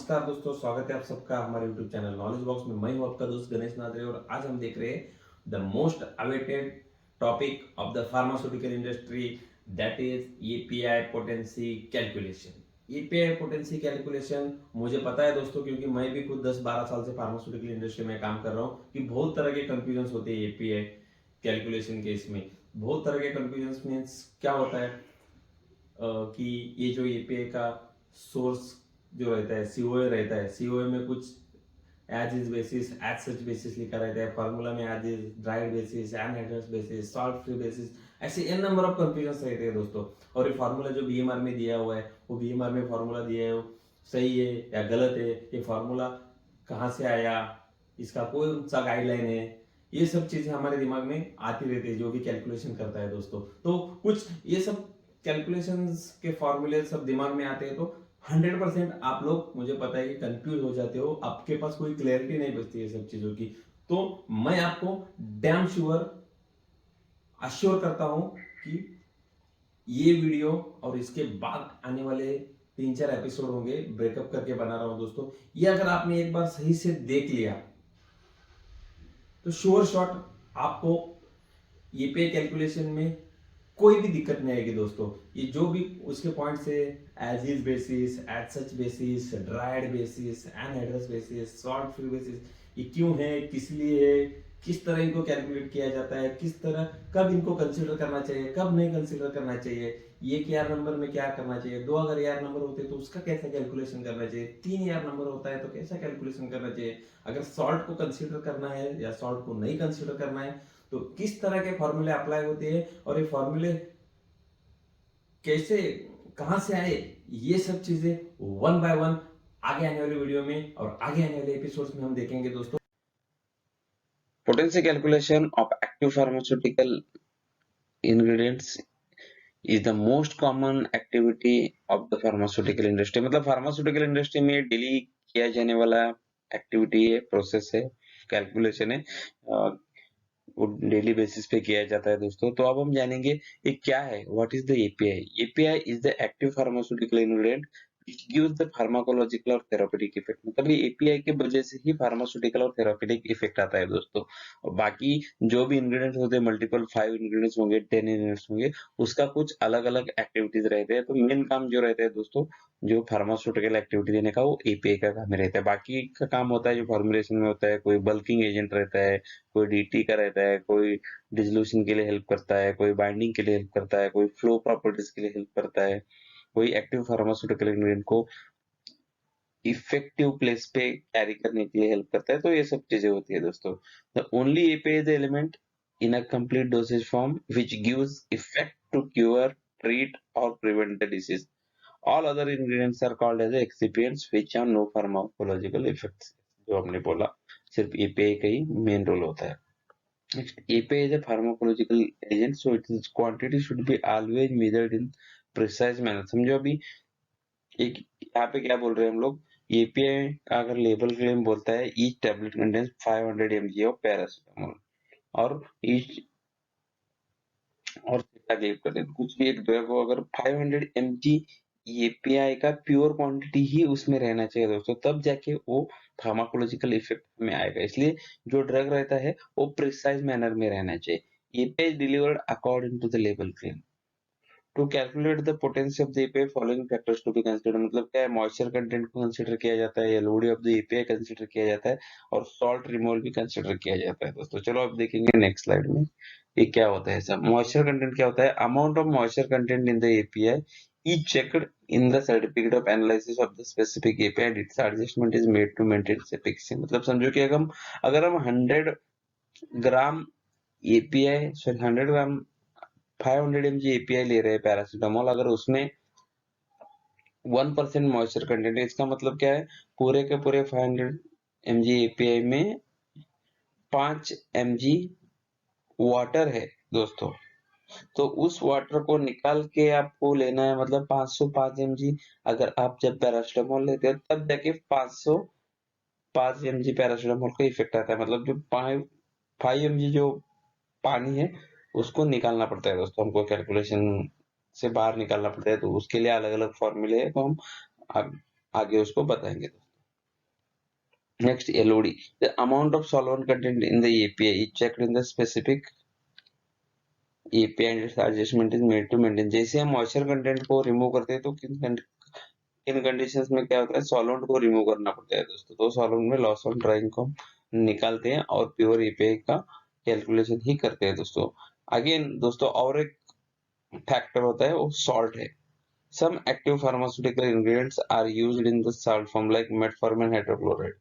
नमस्कार दोस्तों, स्वागत है आप सबका हमारे YouTube चैनल नॉलेज बॉक्स में। मैं हूं आपका दोस्त गणेश नादरे और आज हम देख रहे हैं the most awaited topic of the pharmaceutical industry, that is API potency calculation. API potency calculation मुझे पता है दोस्तों, क्योंकि मैं भी खुद 10-12 साल से फार्मास्यूटिकल इंडस्ट्री में काम कर रहा हूँ कि बहुत तरह के कंफ्यूजन होते हैं एपीआई कैलकुलेशन के। इसमें बहुत तरह के कंफ्यूजन मीन्स क्या होता है कि ये जो एपीआई का सोर्स जो रहता है सीओए रहता है, सीओए में कुछ as is basis as such basis लिखा रहता है, फार्मूला में as is dried basis anhydrous basis salt free basis, ऐसे एन नंबर ऑफ कंफ्यूजन रहते हैं दोस्तों। और ये फार्मूला जो बीएमआर में दिया हुआ है, वो बीएमआर में फार्मूला दिया है वो सही है या गलत है, ये फार्मूला कहाँ से आया, इसका कौन सा गाइडलाइन है, ये सब चीजें हमारे दिमाग में आती रहती है जो भी कैलकुलेशन करता है दोस्तों। तो कुछ ये सब कैलकुलेशंस के फॉर्मूले सब दिमाग में आते हैं तो 100% आप लोग, मुझे पता है कि कंफ्यूज हो जाते हो, आपके पास कोई क्लैरिटी नहीं बचती है सब चीजों की। तो मैं आपको डैम श्योर अश्योर करता हूं कि ये वीडियो और इसके बाद आने वाले 3-4 एपिसोड होंगे, ब्रेकअप करके बना रहा हूं दोस्तों, ये अगर आपने एक बार सही से देख लिया तो श्योर शॉट आपको ये पे कैलकुलेशन में कोई भी दिक्कत नहीं आएगी दोस्तों। ये जो भी उसके पॉइंट से as is basis, as such basis, dried basis, anhydrous basis, salt free basis, ये क्यों है, किस लिए है, किस तरह इनको कैलकुलेट किया जाता है, किस तरह कब इनको कंसीडर करना चाहिए, कब नहीं कंसीडर करना चाहिए, ये यार नंबर में क्या करना चाहिए, दो अगर यार नंबर होते तो उसका कैसा कैलकुलेशन करना चाहिए, 3 यार नंबर होता है तो कैसा कैलकुलेशन करना चाहिए, अगर सॉल्ट को कंसीडर करना है या सॉल्ट को नहीं कंसीडर करना है तो किस तरह के फॉर्मूले अप्लाई होते हैं और ये फॉर्मूले कैसे कहां से आए, ये सब चीजें वन बाय वन आगे आने वाले वीडियो में और आगे आने वाले एपिसोड्स में हम देखेंगे दोस्तों। Potency calculation of active pharmaceutical ingredients is the most common activity of the pharmaceutical industry। मतलब फार्मास्यूटिकल इंडस्ट्री में डेली किया जाने वाला एक्टिविटी है, प्रोसेस है, कैलकुलेशन है। वो डेली बेसिस पे किया जाता है दोस्तों। तो अब हम जानेंगे ये क्या है, what is the API. API is the active pharmaceutical ingredient which gives the pharmacological और therapeutic effect। मतलब ये एपीआई के वजह से ही फार्मास्यूटिकल और थेरापेटिक इफेक्ट आता है दोस्तों। और बाकी जो भी इंग्रेडिएंट्स होते हैं, मल्टीपल 5 इंग्रेडिएंट्स होंगे, 10 इंग्रेडिएंट्स होंगे, उसका कुछ अलग अलग एक्टिविटीज रहते हैं। तो मेन काम जो रहता है दोस्तों, जो फार्मास्यूटिकल एक्टिविटी देने का, वो एपीआई का काम रहता है। बाकी का काम होता है जो फॉर्मुलेशन में होता है, कोई बल्किंग एजेंट रहता है, कोई डीटी का रहता है, कोई डिसोल्यूशन के लिए हेल्प करता है, कोई बाइंडिंग के लिए हेल्प करता है, कोई फ्लो प्रॉपर्टीज के लिए हेल्प करता है, कोई एक्टिव फार्मास्यूटिकल इंग्रेडिएंट को इफेक्टिव प्लेस पे कैरी करने के लिए हेल्प करता है। तो ये सब चीजें होती है दोस्तों। The only API is the element in a complete dosage form which gives effect to cure, treat और prevent the disease. All other ingredients are called as excipients which have no pharmacological effects. जो हमने बोला, सिर्फ API का ही main role होता है। Next, API is a pharmacological agent, so its quantity should be always measured in precise manner। समझो अभी एक यहाँ पे क्या बोल रहे हैं हम लोग, एपीआई का अगर लेबल क्लेम बोलता है each tablet contains 500 mg of paracetamol, और ईच और क्लेम करते हैं कुछ भी एक ड्रग को, अगर 500 mg एपीआई का प्योर क्वांटिटी ही उसमें रहना चाहिए दोस्तों, तब जाके वो फार्माकोलॉजिकल इफेक्ट में आएगा। इसलिए जो ड्रग रहता है वो प्रिसाइज मैनर में रहना चाहिए। API delivered according to the label claim. To calculate the potency of the API following factors to be considered. मतलब क्या है, मॉइस्चर कंटेंट को कंसीडर किया जाता है, Elodie of the API consider किया जाता है, और सॉल्ट रिमूवल भी कंसीडर किया जाता है दोस्तों। चलो अब देखेंगे नेक्स्ट स्लाइड में ये क्या होता है। सब मॉइस्चर कंटेंट क्या होता है, amount of moisture content in the API is checked in the certificate of analysis of the specific API and its adjustment is made to maintain its efficacy। मतलब समझो कि अगर हम 100 ग्राम एपीआई, सॉरी 100 ग्राम 500 mg API ले रहे हैं paracetamol, अगर उसमें 1% मॉइस्चर कंटेंट है, इसका मतलब क्या है, पूरे के पूरे 500 mg एपीआई में 5 mg वाटर है दोस्तों। तो उस वाटर को निकाल के आपको लेना है, मतलब 505 mg। अगर आप जब पैरासीटामोल लेते हैं तब जाके 505 mg पैरासीटामोल का इफेक्ट आता है। मतलब जो 5 mg जो पानी है उसको निकालना पड़ता है दोस्तों, हमको कैलकुलेशन से बाहर निकालना पड़ता है। तो उसके लिए अलग अलग फॉर्मूले है, तो हम आगे उसको बताएंगे। Next, LOD. The amount of solvent content in the API is checked in the specific API and its adjustment is made to maintain. जैसे हम मॉइस्चर कंटेंट को रिमूव करते हैं तो किन कंडीशंस में क्या होता है, सॉल्वेंट को रिमूव करना पड़ता है दोस्तों। तो सॉल्वेंट में लॉस ऑफ ड्राइंग को हम निकालते हैं और प्योर एपीआई का कैलकुलेशन ही करते हैं दोस्तों। अगेन दोस्तों और एक फैक्टर होता है वो सॉल्ट है। Some active pharmaceutical ingredients are used in the salt form like metformin hydrochloride,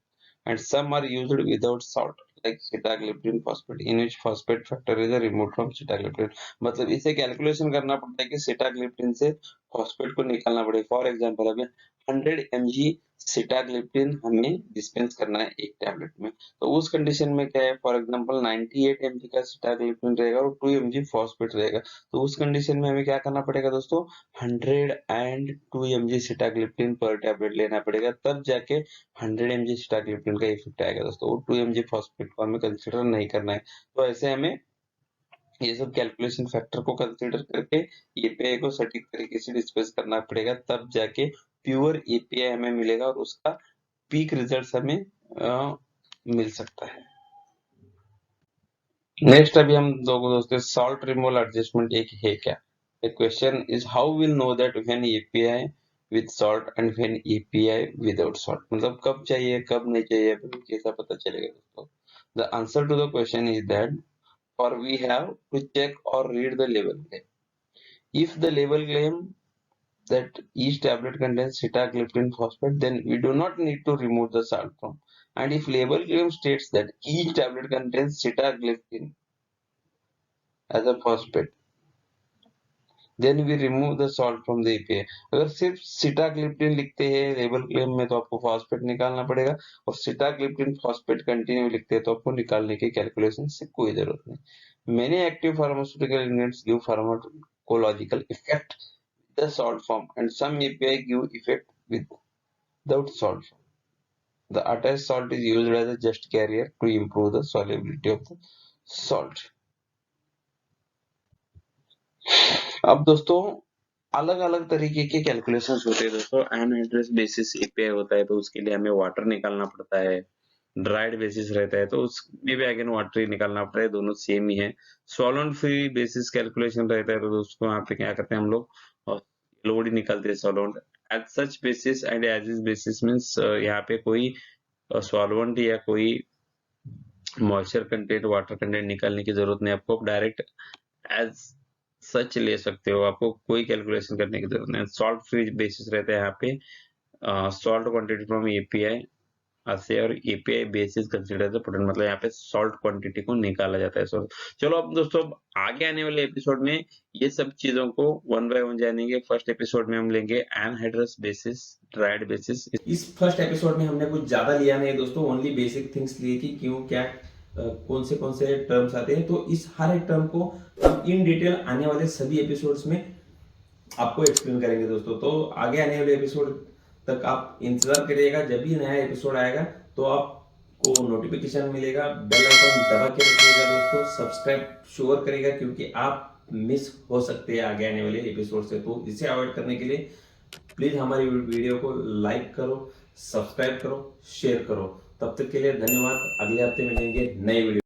and some are used without salt like sitagliptin phosphate, in which phosphate factor is removed from sitagliptin। मतलब इसे calculation करना पड़ता है कि sitagliptin से phosphate को निकालना पड़ेगा। फॉर एग्जांपल अभी 100 mg सिटाग्लिप्टिन हमें डिस्पेंस करना है एक टैबलेट में, तो उस कंडीशन में क्या है, फॉर एग्जांपल 98 mg का सिटाग्लिप्टिन रहेगा और 2 mg फॉस्फेट रहेगा, तो उस कंडीशन में हमें क्या करना पड़ेगा दोस्तों, 102 mg सिटाग्लिप्टिन पर टैबलेट लेना पड़ेगा, तब जाके 100 mg सिटाग्लिप्टिन का इफेक्ट आएगा दोस्तों। वो 2 mg फॉस्फेट को हमें कंसिडर नहीं करना है। तो ऐसे हमें ये सब कैलकुलेशन फैक्टर को कंसीडर करके एपीआई को सटीक तरीके से डिस्पेंस करना पड़ेगा, तब जाके प्योर एपीआई हमें मिलेगा और उसका पीक रिजल्ट हमें मिल सकता है। नेक्स्ट अभी हम दोस्तों सॉल्ट रिमूवल एडजस्टमेंट एक है क्या। The question is how will know that when API with salt and when API without salt, मतलब कब चाहिए कब नहीं चाहिए, कैसा पता चलेगा दोस्तों। The answer to the question is that or we have to check or read the label claim. If the label claim that each tablet contains sitagliptin phosphate, then we do not need to remove the salt from. And if label claim states that each tablet contains sitagliptin as a phosphate, then we remove the salt from the API। अगर सिर्फ sitagliptin लिखते हैं label claim में तो आपको phosphate निकालना पड़ेगा, और सिटाग्लिप्टिन फॉस्फेट कंटिन्यू लिखते हैं तो आपको निकालने की कैलकुलेशन से कोई जरूरत नहीं। Many active pharmaceutical ingredients give pharmacological effect with the salt form, and some API give effect without salt form. The attached salt is used as a just carrier to improve the solubility of the salt। अब दोस्तों अलग अलग तरीके के calculations होते हैं दोस्तों। अनएड्रेस basis API होता है तो उसके लिए हमें वाटर निकालना पड़ता है, ड्राइड बेसिस रहता है तो उसमें भी अगेन वाटर ही निकालना पड़ता है, दोनों सेम ही है। सॉल्वेंट फ्री बेसिस कैलकुलेशन रहता है तो दोस्तों यहाँ पे क्या करते हैं हम लोग लोड ही निकालते हैं solvent. As such basis and as is basis means यहाँ पे कोई सॉल्वेंट या कोई मॉइस्चर कंटेंट वाटर कंटेंट निकालने की जरूरत नहीं, आपको डायरेक्ट एज सच ले सकते हो, आपको कोई कैलकुलेशन करने की जरूरत नहीं। सॉल्ट फ्री बेसिस रहता है यहाँ पे, सॉल्ट क्वांटिटी फ्रॉम एपीआई से और API basis consider the potent, मतलब यहाँ पे सॉल्ट क्वांटिटी को निकाला जाता है। चलो अब दोस्तों आगे आने वाले एपिसोड में ये सब चीजों को वन बाय वन जानेंगे। फर्स्ट एपिसोड में हम लेंगे एनहाइड्रस बेसिस, ड्राइड बेसिस। इस फर्स्ट एपिसोड में हमने कुछ ज्यादा लिया नहीं दोस्तों, ओनली बेसिक थिंग्स लिए कि क्यों क्या कौन से टर्म्स आते हैं, तो इस हर एक टर्म को हम इन डिटेल आने वाले सभी एपिसोड्स में आपको एक्सप्लेन करेंगे दोस्तों। तो आगे आने वाले एपिसोड तक आप इंतजार करिएगा, जब भी नया एपिसोड आएगा तो आपको नोटिफिकेशन मिलेगा, बेल आइकन दबा के रखिएगा दोस्तों, सब्सक्राइब श्योर करिएगा क्योंकि आप मिस हो सकते हैं आगे आने वाले एपिसोड से। तो इसे अवॉइड करने के लिए प्लीज हमारी वीडियो को लाइक करो, सब्सक्राइब करो, शेयर करो। तब तक के लिए धन्यवाद, अगले हफ्ते मिलेंगे नए वीडियो।